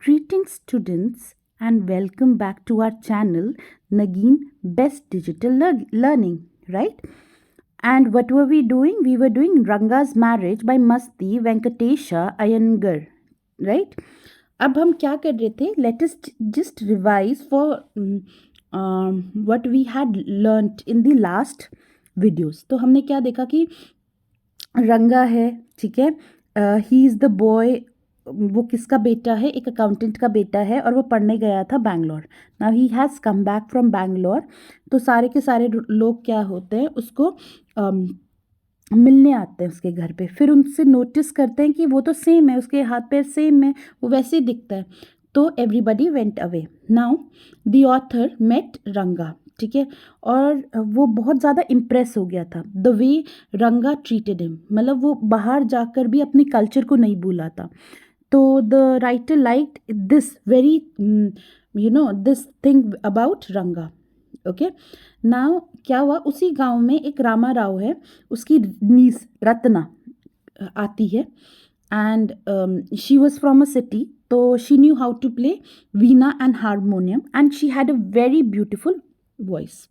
Greetings, students, and welcome back to our channel, Nagin Best Digital Learning, right? And what were we doing? We were doing Ranga's Marriage by Masti Venkatesha Iyengar, right? अब हम क्या कर रहे थे? Let us just revise for what we had learnt in the last videos. तो हमने क्या देखा कि रंगा है, ठीक है, ही इज़ द बॉय, वो किसका बेटा है? एक अकाउंटेंट का बेटा है और वो पढ़ने गया था Bangalore. Now he has come back from Bangalore. तो सारे के सारे लोग क्या होते हैं, उसको मिलने आते हैं उसके घर पे. फिर उनसे नोटिस करते हैं कि वो तो सेम है, उसके हाथ पैर सेम है, वो वैसे ही दिखता है. तो everybody went away. Now the author met Ranga, ठीक है, और वो बहुत ज़्यादा इम्प्रेस हो गया था द वे रंगा ट्रीटेड हिम. मतलब वो बाहर जाकर भी अपने कल्चर को नहीं भूला था. तो the writer like this very this thing about रंगा. ओके. नाउ क्या हुआ, उसी गांव में एक रामा राव है, उसकी नीस रत्ना आती है, and she was from a city. तो she knew how to play veena and harmonium and she had a very beautiful voice.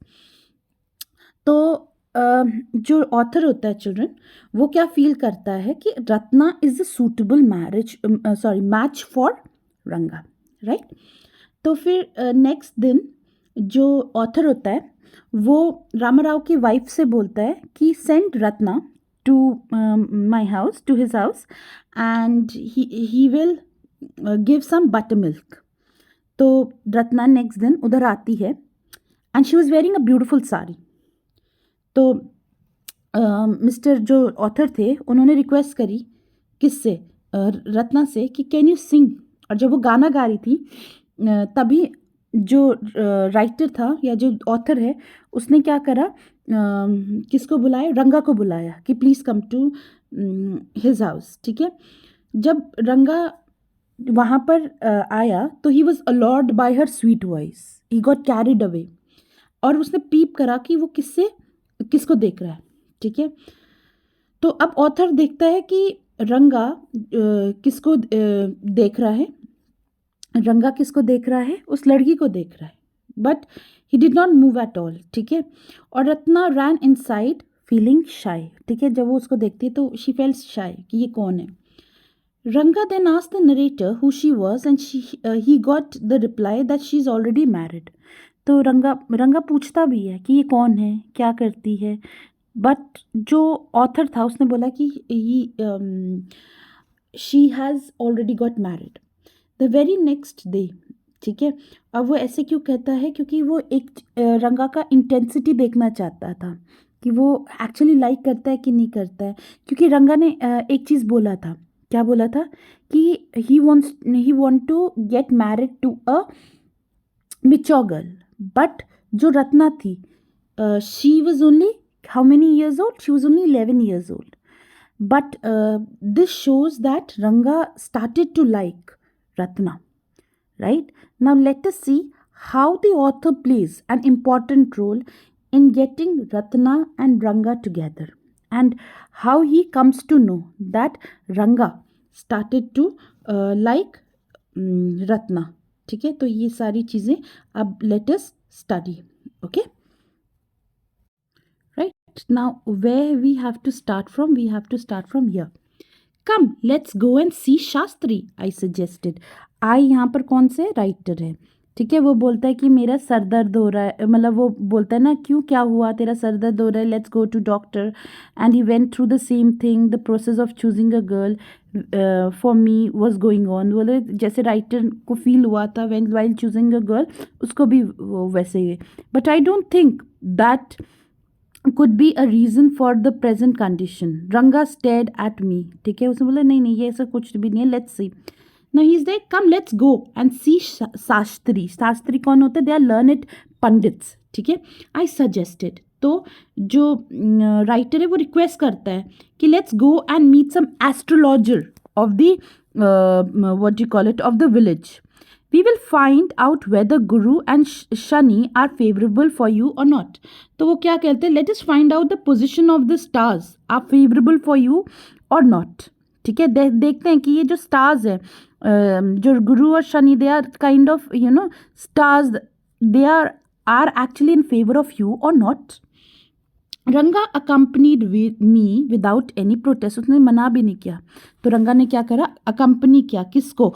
तो जो ऑथर होता है चिल्ड्रन, वो क्या फील करता है कि Ratna is a suitable match for रंगा, राइट. तो फिर नेक्स्ट दिन जो ऑथर होता है वो रामाराव की वाइफ से बोलता है कि send Ratna to my house, to his house, and he will give some butter milk. तो रत्ना नेक्स्ट दिन उधर आती है and she was wearing a beautiful sari. तो मिस्टर जो ऑथर थे उन्होंने रिक्वेस्ट करी किससे, रत्ना से, कि कैन यू सिंग. और जब वो गाना गा रही थी तभी जो राइटर था या जो ऑथर है उसने क्या करा, किसको बुलाया, रंगा को बुलाया कि please come to his house. ठीक है. जब रंगा वहाँ पर आया तो he was allured by her sweet voice, he got carried away. और उसने पीप करा कि वो किसको देख रहा है. ठीक है. तो अब ऑथर देखता है कि रंगा किसको देख रहा है. रंगा किसको देख रहा है, उस लड़की को देख रहा है, but he did not move at all. ठीक है. और रत्ना रैन इनसाइड फीलिंग शाई. ठीक है. जब वो उसको देखती है तो शी फेल्ट शाई कि ये कौन है. रंगा then asked the narrator who she was and he got the reply that she is already married. तो रंगा पूछता भी है कि ये कौन है, क्या करती है, बट जो ऑथर था उसने बोला कि she has already got married the very next day. ठीक है. अब वो ऐसे क्यों कहता है, क्योंकि वो एक रंगा का इंटेंसिटी देखना चाहता था कि वो एक्चुअली लाइक करता है कि नहीं करता है. क्योंकि रंगा ने एक चीज़ बोला था. क्या बोला था कि he want to get married to a mature girl. But जो रत्ना थी, she was only how many years old? She was only 11 years old. But this shows that Ranga started to like Ratna, right? Now let us see how the author plays an important role in getting Ratna and Ranga together, and how he comes to know that Ranga started to like Ratna. ठीक है. तो ये सारी चीज़ें अब let us study. Okay. Right. Now where we have to start from? We have to start from here. Come, let's go and see Shastri, I suggested. I यहाँ पर कौन से राइटर है. ठीक है. वो बोलता है कि मेरा सर दर्द हो रहा है, मतलब वो बोलता है ना, क्यों, क्या हुआ, तेरा सर दर्द हो रहा है, let's go to doctor. And he went through the same thing, the process of choosing a girl for me was going on. बोले जैसे राइटर को फील हुआ था when while choosing a girl, उसको भी वैसे ही. But I don't think that could be a reason for the present condition. Ranga stared at me. ठीक है. उसने बोला नहीं नहीं ये ऐसा कुछ भी नहीं है, let's see. Now he's like, come let's go and see Shastri. Shastri कौन होते हैं? They are learned pandits. ठीक है. I suggested. तो जो राइटर है वो रिक्वेस्ट करता है कि let's go and meet some astrologer of the what you call it, of the village. We will find out whether Guru and Shani are favorable for you or not. तो वो क्या कहते हैं, let us find out the position of the stars are favorable for you or not. ठीक है. देखते हैं कि ये जो स्टार्स है जो गुरु और Shani, they are kind of stars, they are actually in favour of you और not. Ranga accompanied me without any protest. उसने मना भी नहीं किया. तो रंगा ने क्या करा, अकम्पनी किया किसको,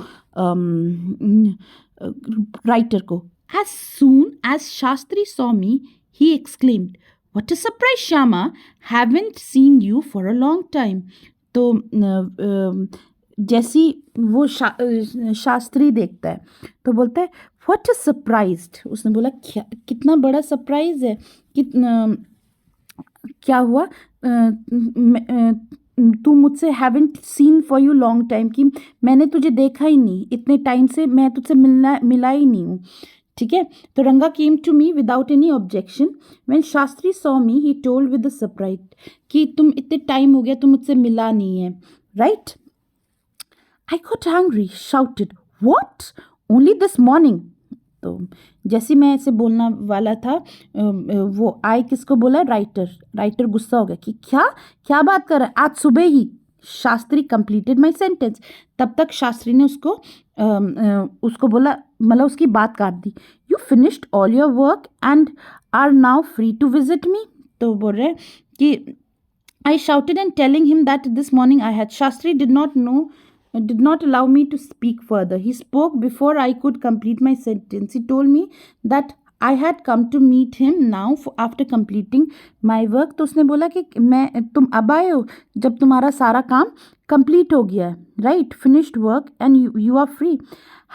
राइटर को. As soon as Shastri saw me he exclaimed, what a surprise Shyama, haven't seen you for a long time. तो जैसी वो शास्त्री देखता है तो बोलता है व्हाट अ सरप्राइज्ड. उसने बोला क्या, कितना बड़ा सरप्राइज है, कितना क्या हुआ, तू मुझसे haven't seen for you long time, कि मैंने तुझे देखा ही नहीं इतने टाइम से, मैं तुझसे मिला ही नहीं हूँ. ठीक है. तो Ranga came to me without any objection. When Shastri saw me he told with the surprise कि तुम इतने टाइम हो गया, तुम मुझसे मिला नहीं है, right. I got angry, shouted, what, only this morning. तो जैसे मैं ऐसे बोलना वाला था, वो आई किसको बोला, राइटर गुस्सा हो गया कि क्या क्या बात कर रहा है, आज सुबह ही. Shastri completed my sentence. तब तक शास्त्री ने उसको बोला, मतलब उसकी बात काट दी. You finished all your work and are now free to visit me. तो बोल रहे कि I shouted and telling him that this morning I had. Shastri did not allow me to speak further. He spoke before I could complete my sentence. He told me that I had come to meet him now after completing my work. तो उसने बोला कि तुम अब आए हो जब तुम्हारा सारा काम complete हो गया है, right? Finished work and you are free.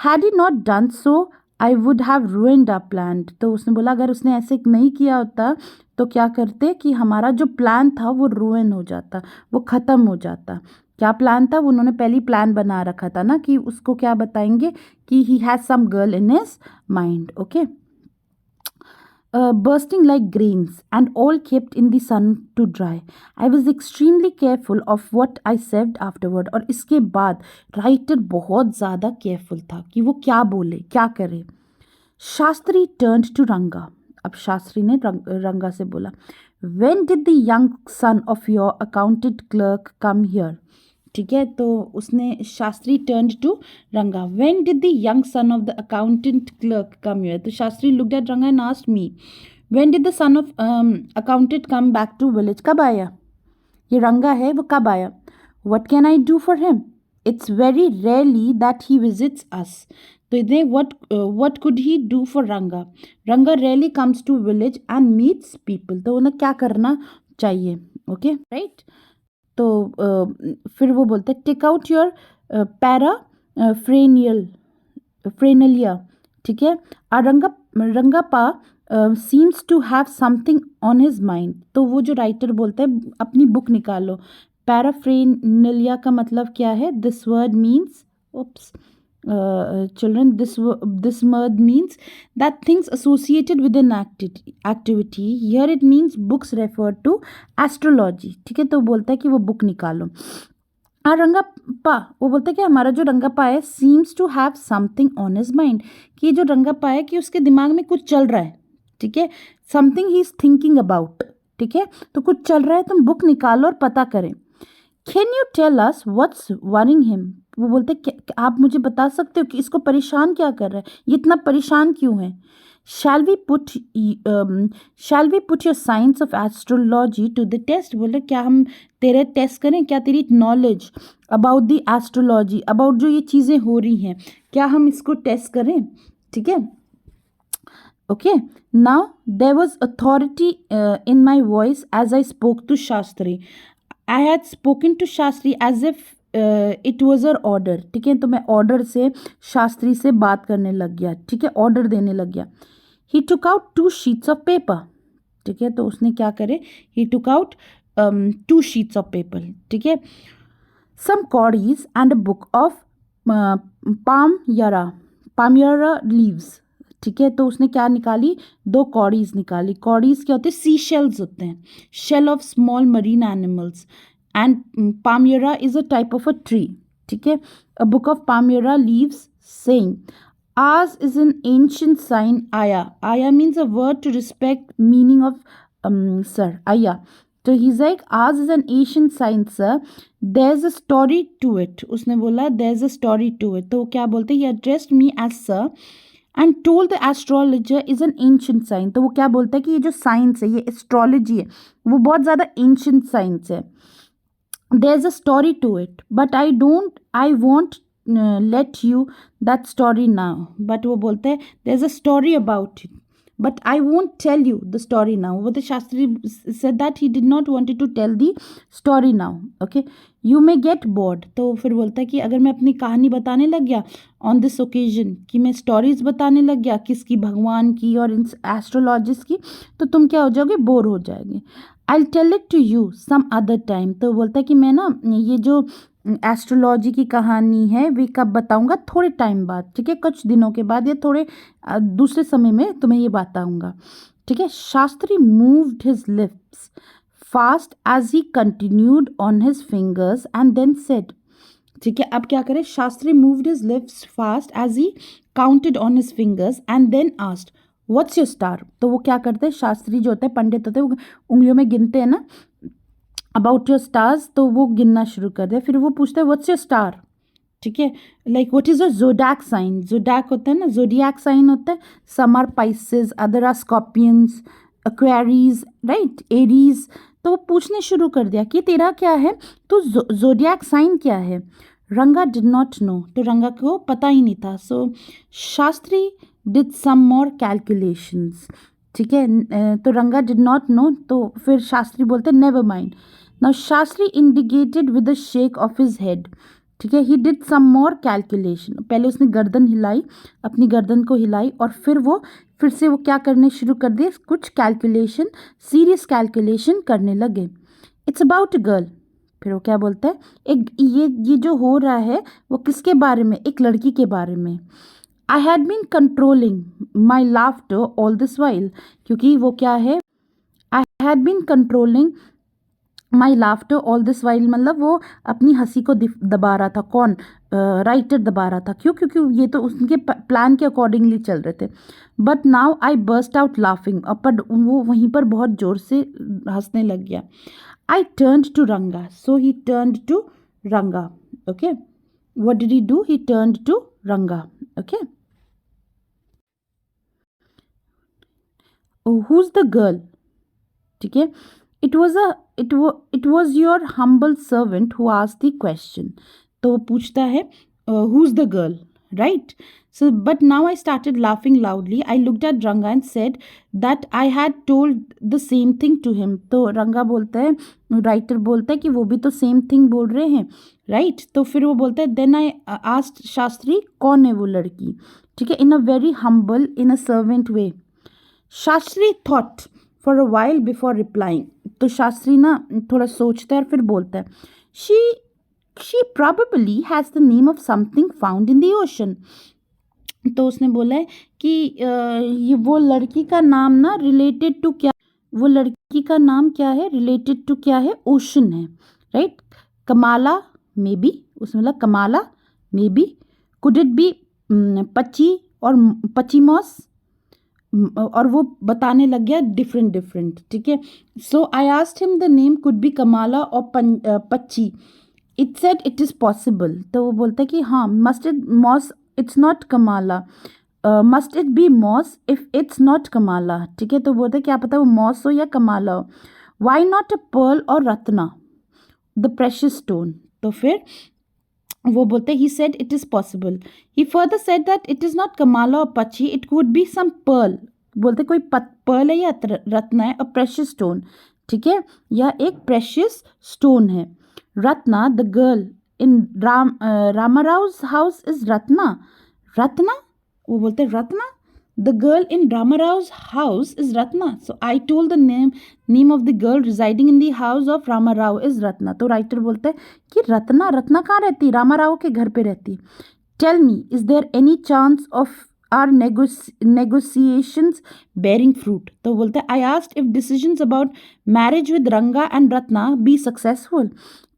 Had he not done so, I would have ruined our plan. तो उसने बोला अगर उसने ऐसे नहीं किया होता तो क्या करते कि हमारा जो प्लान था वो रुइन हो जाता, वो ख़त्म हो जाता. क्या प्लान था, वो उन्होंने पहले प्लान बना रखा था ना कि उसको क्या बताएंगे कि he has some girl in his mind. Okay. bursting like grains and all kept in the sun to dry. I was extremely careful of what I said afterward. और इसके बाद राइटर बहुत ज़्यादा केयरफुल था कि वो क्या बोले, क्या करे. शास्त्री turned to रंगा. अब शास्त्री ने रंगा से बोला, when did the young son of your accountant clerk come here? ठीक है. तो उसने शास्त्री turned to रंगा, when did the young son of the accountant clerk come here? तो शास्त्री looked at रंगा and asked me, when did the son of accountant come back to village? कब आया ये रंगा है, वो कब आया? what can I do for him? It's very rarely that he visits us. तो इतने what could he do for रंगा? रंगा rarely comes to village and meets people. तो उन्हें क्या करना चाहिए? Okay, right. तो फिर वो बोलते हैं टेक आउट योर फ्रेनिलिया. ठीक है. Rangappa seems to have something on his mind. तो वो जो राइटर बोलता है अपनी बुक निकालो. पैराफ्रेनिलिया का मतलब क्या है? This word means, oops, children, this word means that things associated with an activity. Here it means books refer to astrology. ठीक है. तो बोलता है कि वो बुक निकालो. रंगापा, वो बोलता है कि हमारा जो रंगापा है seems to have something on his mind, कि जो रंगापा है कि उसके दिमाग में कुछ चल रहा है. ठीक है. something he is thinking about. ठीक है. तो कुछ चल रहा है, तुम बुक निकालो और पता करें. Can you tell us what's worrying him? वो बोलते आप मुझे बता सकते हो कि इसको परेशान क्या कर रहा है, ये इतना परेशान क्यों है? Shall we put your science of astrology to the test? बोले क्या हम तेरे टेस्ट करें, क्या तेरी knowledge about the astrology, about जो ये चीज़ें हो रही हैं, क्या हम इसको टेस्ट करें? ठीक है. Okay, now there was authority in my voice as I spoke to Shastri. I had spoken to Shastri as if it was her order. ठीक है. तो मैं ऑर्डर से शास्त्री से बात करने लग गया. ठीक है. ऑर्डर देने लग गया. He took out 2 sheets of paper. ठीक है. तो उसने क्या करे, He took out 2 sheets of paper. ठीक है. Some caudies and a book of palmyra leaves. ठीक है. तो उसने क्या निकाली, 2 कॉडीज निकाली. कॉडीज क्या होते हैं? सी शेल्स होते हैं, shell of small marine animals. And palmyra is a type of a tree. ठीक है. A book of palmyra leaves saying ours is an ancient sign. Aya means a word to respect, meaning of sir, aya. तो he is like आज is an ancient science sir, there is a story to it. उसने बोला there is a story to it. तो वो क्या बोलते हैं, he addressed me as sir and told the astrologer is an ancient science. तो वो क्या बोलता है कि ये जो साइंस है, ये एस्ट्रोलॉजी है, वो बहुत ज़्यादा एंशियंट साइंस है. there's a story to it but I won't let you that story now. but वो बोलते हैं there's a story about it but I won't tell you the story now. वो तो Shastri said that he did not wanted to tell the story now. okay, you may get bored. तो फिर बोलता है कि अगर मैं अपनी कहानी बताने लग गया ऑन दिस ओकेजन, कि मैं स्टोरीज बताने लग गया किसकी, भगवान की और इन एस्ट्रोलॉजिस्ट की, तो तुम क्या हो जाओगे, बोर हो जाएंगे. I tell it to you some other time. तो बोलता है कि मैं ना ये जो एस्ट्रोलॉजी की कहानी है वे कब बताऊंगा, थोड़े टाइम बाद, ठीक है, कुछ दिनों के बाद या थोड़े दूसरे समय में तुम्हें ये बताऊंगा, ठीक है. Shastri moved his lips fast as he continued on his fingers and then said. ठीक है, अब क्या करें, Shastri moved his lips fast as he counted on his fingers and then asked what's your star. तो वो क्या करते हैं, शास्त्री जो होते हैं, पंडित होते हैं, वो उंगलियों में गिनते हैं ना अबाउट योर स्टार्स, तो वो गिनना शुरू कर दे. फिर वो पूछते हैं व्हाट्स योर स्टार. ठीक है, like what is a zodiac sign. Zodiac होता है ना, जोडियक साइन होता है. Some are Pisces, other are Scorpions, Aquarius, right, Aries. तो वो पूछने शुरू कर दिया कि तेरा क्या है, तो जोडियक साइन क्या है. रंगा डिड नॉट नो. तो रंगा को पता ही नहीं था. So Shastri did some more calculations. ठीक है, तो रंगा डिड नॉट नो. तो फिर शास्त्री बोलते never mind. Now Shastri indicated with the shake of his head. ठीक है, he did some more calculation. पहले उसने गर्दन हिलाई, अपनी गर्दन को हिलाई, और फिर से वो क्या करने शुरू कर दिए, कुछ कैलकुलेशन, सीरियस कैलकुलेशन करने लगे. It's about a girl. फिर वो क्या बोलता है, एक ये जो हो रहा है वो किसके बारे में, एक लड़की के बारे में. I had been controlling my laughter all this while. क्योंकि वो क्या है, I had been controlling my laughter all this while, मतलब वो अपनी हंसी को दबा रहा था. कौन, राइटर दबा रहा था. क्यों, क्योंकि ये तो उसके प्लान के अकॉर्डिंगली चल रहे थे. But now I burst out laughing. पर वो वहीं पर बहुत ज़ोर से हंसने लग गया. आई टर्न्ड टू रंगा. सो ही टर्न्ड टू रंगा. Okay, what did he do? He turned to Ranga. Okay. Oh, who's the girl? ठीक है, it was your humble servant who asked the question. तो वो पूछता है who's the girl, right? So but now I started laughing loudly. I looked at Ranga and said that I had told the same thing to him. तो रंगा बोलता है, writer बोलता है कि वो भी तो सेम थिंग बोल रहे हैं, राइट. तो फिर वो बोलता है देन आई आस्क्ड शास्त्री कौन है वो लड़की. ठीक है, in a very humble, in a servant way. Shastri thought for a while before replying. तो शास्त्री ना थोड़ा सोचता है और फिर बोलता है she probably has the name of something found in the ocean. तो उसने बोला है कि ये वो लड़की का नाम ना रिलेटेड टू क्या, वो लड़की का नाम क्या है, रिलेटेड टू क्या है, ओशन है, राइट. कमाला मे बी, उसने बोला Kamala may be. Could it be पची और पचीमॉस. और वो बताने लग गया डिफरेंट. ठीक है, so I asked him the name could be Kamala और Pachchi. It said it is possible. तो वो बोलता है कि हाँ, must it moss, it's not Kamala. Must it be moss if it's not Kamala. ठीक है, तो बोलते हैं क्या पता वो मॉस हो या कमाला हो. वाई नॉट अ पर्ल और रत्ना, द प्रेशियस स्टोन. तो फिर वो बोलते he said it is possible. He further said that it is not Kamala और Pachi, it could be some pearl. बोलते कोई पर्ल है या रत्ना है, अ प्रेशियस स्टोन. ठीक है, या एक प्रेशियस स्टोन है. Ratna, the girl in Ramarao's house is Ratna. Ratna, वो बोलते Ratna, the girl in Ramarao's house is Ratna. So I told the name of the girl residing in the house of Ramarao is Ratna. तो राइटर बोलता है कि रत्ना कहाँ रहती, रामाराव के घर पे रहती. Tell me, is there any chance of our negotiations bearing fruit. तो बोलते हैं I asked if decisions about marriage with Ranga and Ratna be successful.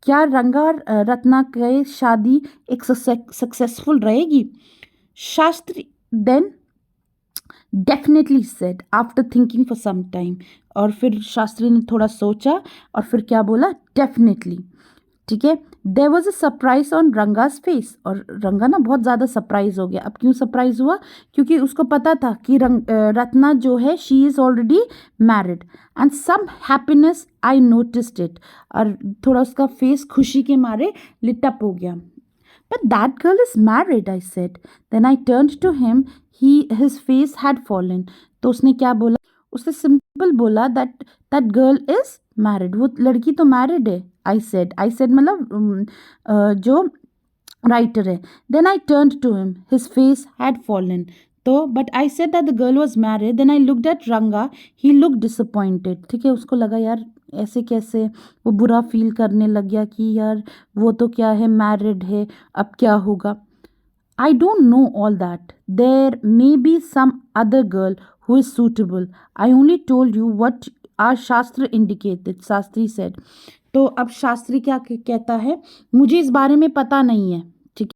क्या रंगा और रत्ना की शादी एक सक्सेसफुल रहेगी. Shastri then definitely said after thinking for some time. और फिर शास्त्री ने थोड़ा सोचा और फिर क्या बोला, डेफिनेटली। ठीक है। There was a surprise on Ranga's face, और रंगा ना बहुत ज़्यादा सरप्राइज हो गया। अब क्यों सरप्राइज हुआ, क्योंकि उसको पता था कि रत्ना जो है she is already married, and some happiness I noticed it, और थोड़ा उसका फेस खुशी के मारे लिट अप हो गया। But that girl is married, I said. Then I turned to him. His face had fallen. तो उसने क्या बोला, उसने सिंपल बोला that girl is married. वो लड़की तो मैरिड है। I said मतलब जो राइटर है। Then I turned to him. His face had fallen. तो but I said that the girl was married. Then I looked at Ranga. He looked disappointed. ठीक है, उसको लगा यार ऐसे कैसे, वो बुरा फील करने लग गया कि यार वो तो क्या है, मैरिड है, अब क्या होगा। I don't know all that, there may be some other girl who is suitable, I only told you what our shastra indicated, Shastri said. तो अब शास्त्री क्या कहता है, मुझे इस बारे में पता नहीं है। ठीक,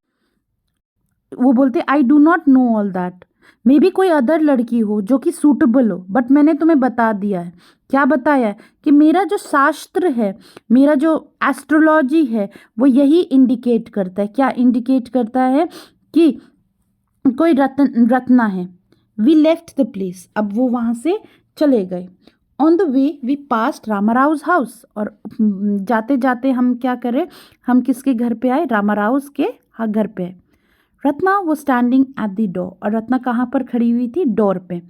वो बोलते I do not know all that, may be कोई अदर लड़की हो जो कि सूटेबल हो, बट मैंने तुम्हें बता दिया है। क्या बताया है कि मेरा जो शास्त्र है, मेरा जो एस्ट्रोलॉजी है, वो यही इंडिकेट करता है। क्या इंडिकेट करता है कि कोई रत्ना है। वी लेफ्ट द प्लेस, अब वो वहाँ से चले गए। On the way we passed Ramarao's house, और जाते जाते हम क्या करें, हम किसके घर पे आए, रामाराउज के घर पे। रत्ना वो स्टैंडिंग एट द डोर, और रत्ना कहाँ पर खड़ी हुई थी, डोर पे।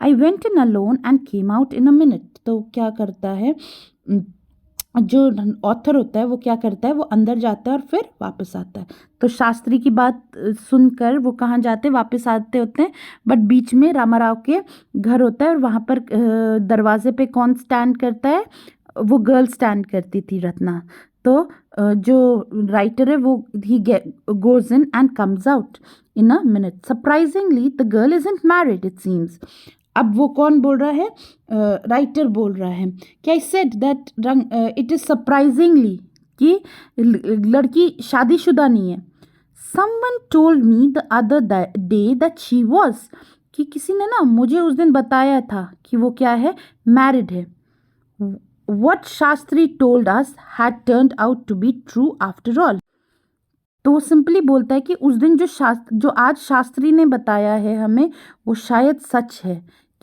I went in alone and came out in a minute. तो क्या करता है, जो ऑथर होता है वो क्या करता है, वो अंदर जाता है और फिर वापस आता है। तो शास्त्री की बात सुनकर वो कहाँ जाते हैं, वापस आते होते हैं, बट बीच में रामाराव के घर होता है, और वहाँ पर दरवाजे पे कौन स्टैंड करता है, वो गर्ल स्टैंड करती थी, रत्ना। तो जो राइटर है वो he goes in and comes out in a minute. Surprisingly the girl isn't married it seems. अब वो कौन बोल रहा है, राइटर बोल रहा है कि I said that it is surprisingly कि लड़की शादीशुदा नहीं है। Someone told me the other day that she was, कि किसी ने ना मुझे उस दिन बताया था कि वो क्या है, मैरिड है। What Shastri told us had turned out to be true after all. तो वो सिंपली बोलता है कि उस दिन जो आज शास्त्री ने बताया है हमें, वो शायद सच है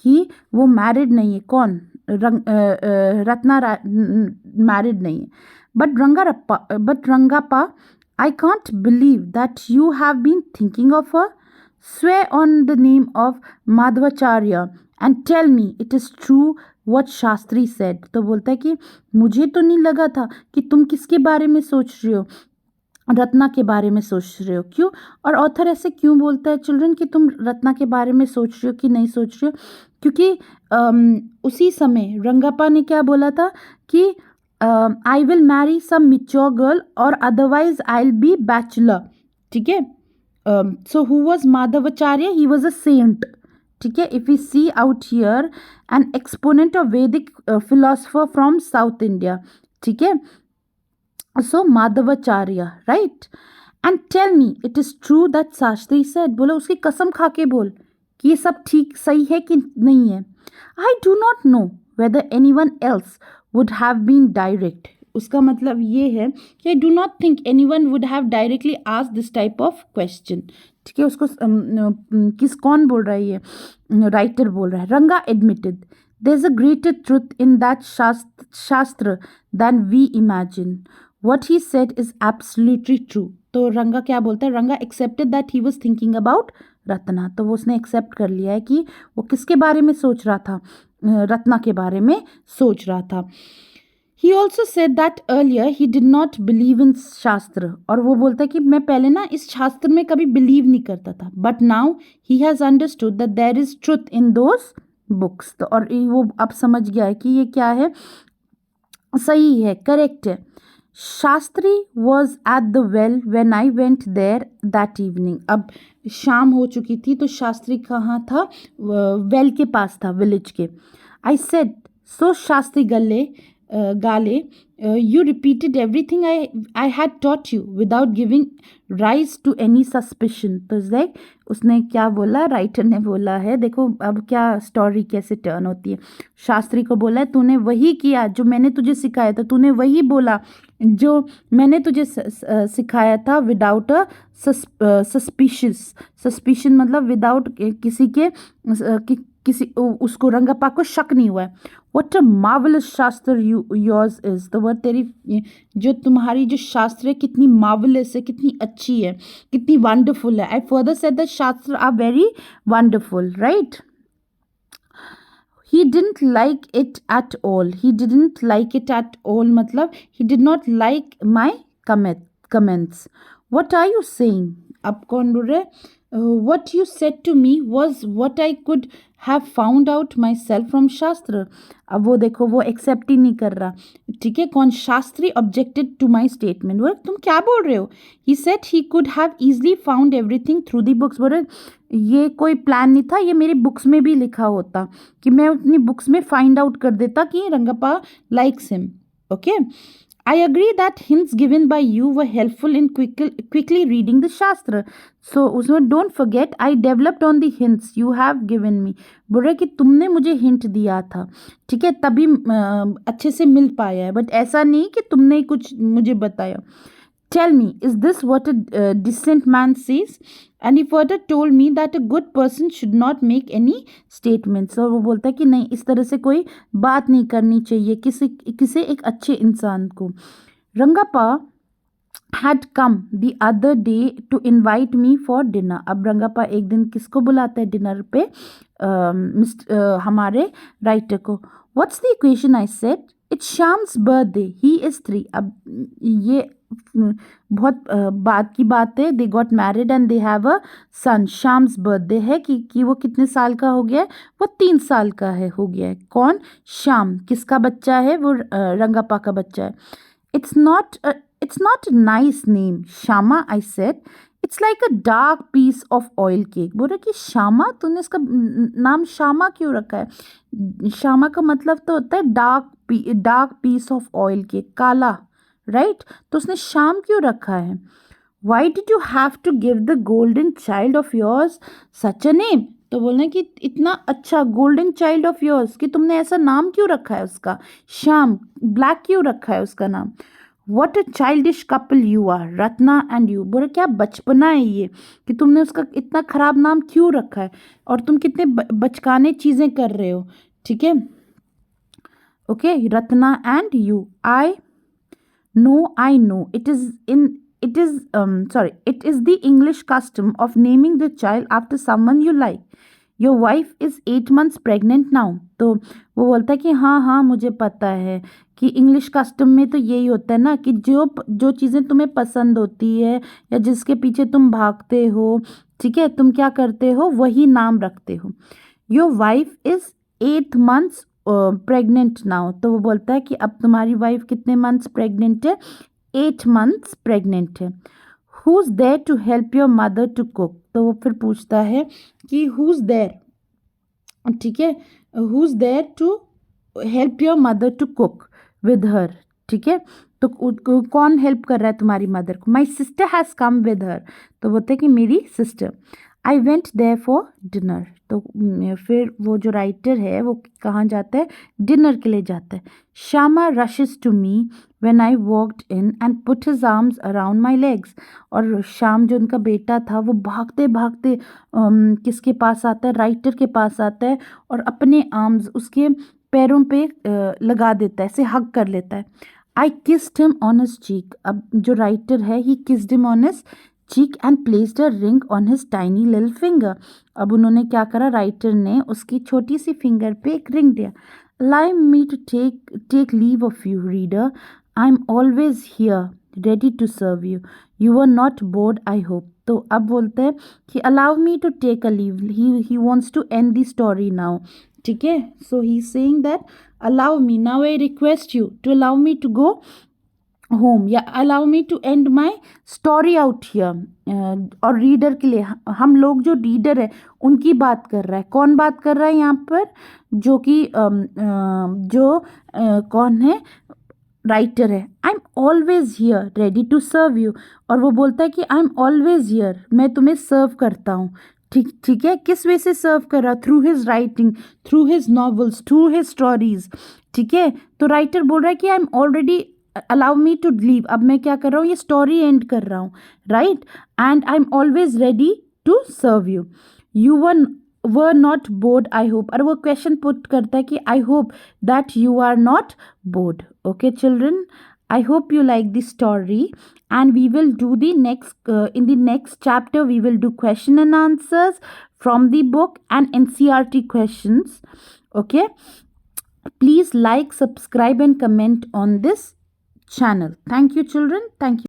कि वो मैरिड नहीं है। कौन, रत्ना मैरिड नहीं है। But Rangappa, I can't believe that you have been thinking of a, swear on the name of Madhvacharya and tell me it is true what Shastri said। तो बोलता है कि मुझे तो नहीं लगा था कि तुम किसके बारे में सोच रहे हो, रत्ना के बारे में सोच रहे हो। क्यों, और ऑथर ऐसे क्यों बोलता है चिल्ड्रन कि तुम रत्ना के बारे में सोच रहे हो कि नहीं सोच रहे हो, क्योंकि उसी समय रंगापा ने क्या बोला था कि I will marry some mature girl और otherwise I will be bachelor. ठीक है। So who was Madhavacharya? He was a saint. ठीक है। If we see out here, an exponent of Vedic philosopher from South India. ठीक है। So Madhavacharya, right? And tell me, it is true that Shastri said, बोलो उसकी कसम खा के बोल कि ये सब ठीक सही है कि नहीं है। I do not know whether anyone else would have been direct. उसका मतलब ये है कि I do not think any one would have directly ask this type of question. ठीक है। उसको कौन बोल रहा है, ये राइटर बोल रहा है। Ranga admitted there is a greater truth in that shastra than we imagine, what he said is absolutely true. तो रंगा क्या बोलता है, Ranga accepted that he was thinking about Ratna. तो वो उसने एक्सेप्ट कर लिया है कि वो किसके बारे में सोच रहा था, रत्ना के बारे में सोच रहा था। He also said that earlier he did not believe in शास्त्र, और वो बोलता है कि मैं पहले ना इस शास्त्र में कभी बिलीव नहीं करता था, but now he has understood that there is truth in those books. तो और वो अब समझ गया है कि ये क्या है, सही है, करेक्ट है। Shastri was at the well when I went there that evening. अब शाम हो चुकी थी, तो शास्त्री कहाँ था, वेल के पास था, विलेज के। आई सेड सो शास्त्री गल्ले गाले, you repeated everything I had taught you without giving rise to any suspicion. तो लाइक उसने क्या बोला, राइटर ने बोला है, देखो अब क्या स्टोरी कैसे टर्न होती है। शास्त्री को बोला है तूने वही किया जो मैंने तुझे सिखाया था, तूने वही बोला जो मैंने तुझे सिखाया था, विदाउट अ सस्पिशन मतलब विदाउट किसी के किसी उसको रंगप्पा को शक नहीं हुआ है। वट अ मार्वलस शास्त्र योर्स इज, तो वह तेरी जो तुम्हारी जो शास्त्र है कितनी मार्वलस है, कितनी अच्छी है, कितनी वंडरफुल है। I further said that shastra are very wonderful, right. He didn't like it at all. He didn't like it at all मतलब he did not like my comments. What are you saying? अब कौन बोल रहे? What you said to me was what I could have found out myself from शास्त्र। अब वो देखो वो एक्सेप्ट ही नहीं कर रहा, ठीक है। कौन? Shastri objected to my statement. बोले तुम क्या बोल रहे हो? He said he could have easily found everything through the books. बोले ये कोई प्लान नहीं था, ये मेरी बुक्स में भी लिखा होता कि मैं अपनी बुक्स में फाइंड आउट कर देता कि Rangappa likes him. Okay, I agree that hints given by you were helpful in quickly reading the Shastra. So उसमें don't forget I developed on the hints you have given me. बोल रहे कि तुमने मुझे hint दिया था, ठीक है, तभी अच्छे से मिल पाया है, बट ऐसा नहीं कि तुमने कुछ मुझे बताया। Tell me, is this what a decent man says? And he further told me that a good person should not make any statements. और वो बोलता है कि नहीं, इस तरह से कोई बात नहीं करनी चाहिए किसी एक अच्छे इंसान को। Rangappa had come the other day to invite me for dinner. अब रंगप्पा एक दिन किसको बुलाता है डिनर पे? हमारे राइटर को। What's the equation? I said. It's Shyam's birthday. He is 3. अब ये बहुत बाद की बात है। They got married and they have a son. Shyam's birthday है कि वो कितने साल का हो गया है? वो 3 साल का है, हो गया है। कौन? श्याम। किसका बच्चा है? वो रंगप्पा का बच्चा है। It's not a nice name Shyama, I said. It's like a dark piece of oil cake. बोल रहे कि श्यामा, तूने इसका नाम श्यामा क्यों रखा है? श्यामा का मतलब तो होता है dark piece of oil cake, काला, राइट। तो उसने श्याम क्यों रखा है? Why did you have to give the golden child of yours such a name? तो बोलना कि इतना अच्छा गोल्डन चाइल्ड ऑफ योर्स कि तुमने ऐसा नाम क्यों रखा है उसका? श्याम, ब्लैक क्यों रखा है उसका नाम? What a childish couple you are, Ratna and you. बोले क्या बचपना है ये कि तुमने उसका इतना खराब नाम क्यों रखा है, और तुम कितने बचकाने चीज़ें कर रहे हो, ठीक है। Okay, Ratna and you. I know. It is the English custom of naming the child after someone you like. Your wife is 8 months pregnant now. तो वो बोलता है कि हाँ मुझे पता है कि इंग्लिश कस्टम में तो यही होता है ना कि जो चीज़ें तुम्हें पसंद होती है या जिसके पीछे तुम भागते हो, ठीक है, तुम क्या करते हो, वही नाम रखते हो। Your wife is 8 months pregnant now. तो वो बोलता है कि अब तुम्हारी वाइफ कितने मंथ्स प्रेग्नेंट है? 8 months प्रेग्नेंट है। Who is there to help your mother to cook? तो वो फिर पूछता है कि हु इज़ देयर, ठीक है, who is there to help your mother to cook with her, ठीक है। तो कौन हेल्प कर रहा है तुम्हारी मदर को? My sister has come with her. तो बोलते हैं कि मेरी sister. I went there for dinner. तो फिर वो जो राइटर है वो कहाँ जाता है? डिनर के लिए जाता है। Shyama rushes to me when I walked in and put his arms around my legs. और श्याम जो उनका बेटा था वो भागते भागते किसके पास आता है? राइटर के पास आता है और अपने आर्म्स उसके पैरों पे लगा देता है, ऐसे हग कर लेता है। I kissed him on his cheek. अब जो राइटर है he kissed him on his cheek and placed a ring on his tiny little finger. अब उन्होंने क्या करा? राइटर ने उसकी छोटी सी फिंगर पे एक रिंग दिया। Allow me to take leave of you reader, I am always here ready to serve you, you are not bored I hope. तो अब बोलते हैं कि allow me to take a leave, he wants to end the story now, ठीक है। So he saying that allow me now, I request you to allow me to go home, या allow me to end my story out here. और reader के लिए, हम लोग जो reader है उनकी बात कर रहा है। कौन बात कर रहा है यहाँ पर? जो कि कौन है? राइटर है। I am always here ready to serve you. और वो बोलता है कि आई एम ऑलवेज हियर, मैं तुम्हें सर्व करता हूँ। ठीक ठीक है, किस वे से सर्व कर रहा? Through his writing, through his novels, through his stories. ठीक है, तो राइटर बोल रहा है कि I am already, allow me to leave, अब मैं क्या कर रहा हूँ, ये स्टोरी एंड कर रहा हूँ, right. And I am always ready to serve you. You were not bored I hope. और वो क्वेश्चन पुट करता है कि I hope that you are not bored. Okay, children, I hope you like this story, and we will do the next in the next chapter we will do question and answers from the book and NCRT questions. Okay, please like, subscribe and comment on this channel. Thank you, children. Thank you.